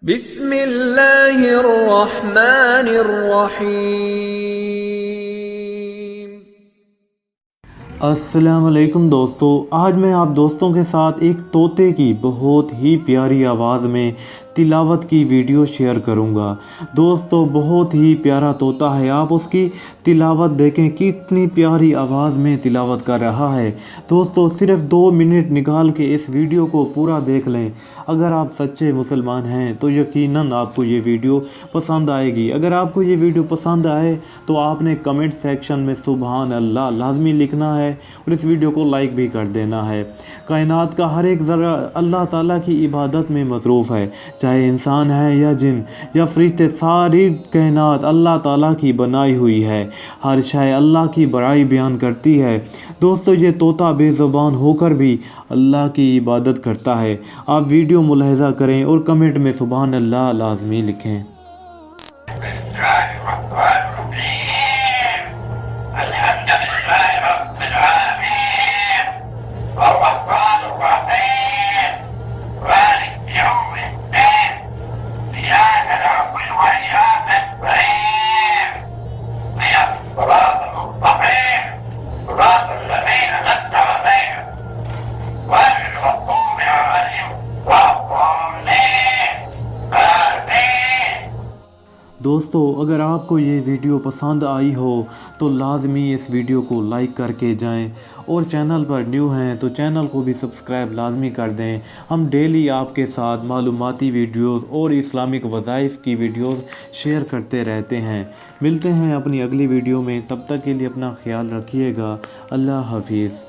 بسم اللہ الرحمن الرحیم۔ السلام علیکم دوستو، آج میں آپ دوستوں کے ساتھ ایک طوطے کی بہت ہی پیاری آواز میں تلاوت کی ویڈیو شیئر کروں گا۔ دوستو بہت ہی پیارا طوطا ہے، آپ اس کی تلاوت دیکھیں کتنی پیاری آواز میں تلاوت کر رہا ہے۔ دوستو صرف 2 منٹ نکال کے اس ویڈیو کو پورا دیکھ لیں۔ اگر آپ سچے مسلمان ہیں تو یقیناً آپ کو یہ ویڈیو پسند آئے گی۔ اگر آپ کو یہ ویڈیو پسند آئے تو آپ نے کمنٹ سیکشن میں سبحان اللہ لازمی لکھنا ہے اور اس ویڈیو کو لائک بھی کر دینا ہے۔ کائنات کا ہر ایک ذرہ اللہ تعالیٰ کی عبادت میں مصروف ہے، چاہے انسان ہے یا جن یا فرشتے، ساری کائنات اللہ تعالیٰ کی بنائی ہوئی ہے۔ ہر شے اللہ کی بڑائی بیان کرتی ہے۔ دوستو یہ طوطا بے زبان ہو کر بھی اللہ کی عبادت کرتا ہے۔ آپ ویڈیو ملاحظہ کریں اور کمنٹ میں سبحان اللہ لازمی لکھیں۔ دوستو اگر آپ کو یہ ویڈیو پسند آئی ہو تو لازمی اس ویڈیو کو لائک کر کے جائیں، اور چینل پر نیو ہیں تو چینل کو بھی سبسکرائب لازمی کر دیں۔ ہم ڈیلی آپ کے ساتھ معلوماتی ویڈیوز اور اسلامک وظائف کی ویڈیوز شیئر کرتے رہتے ہیں۔ ملتے ہیں اپنی اگلی ویڈیو میں، تب تک کے لیے اپنا خیال رکھیے گا۔ اللہ حافظ۔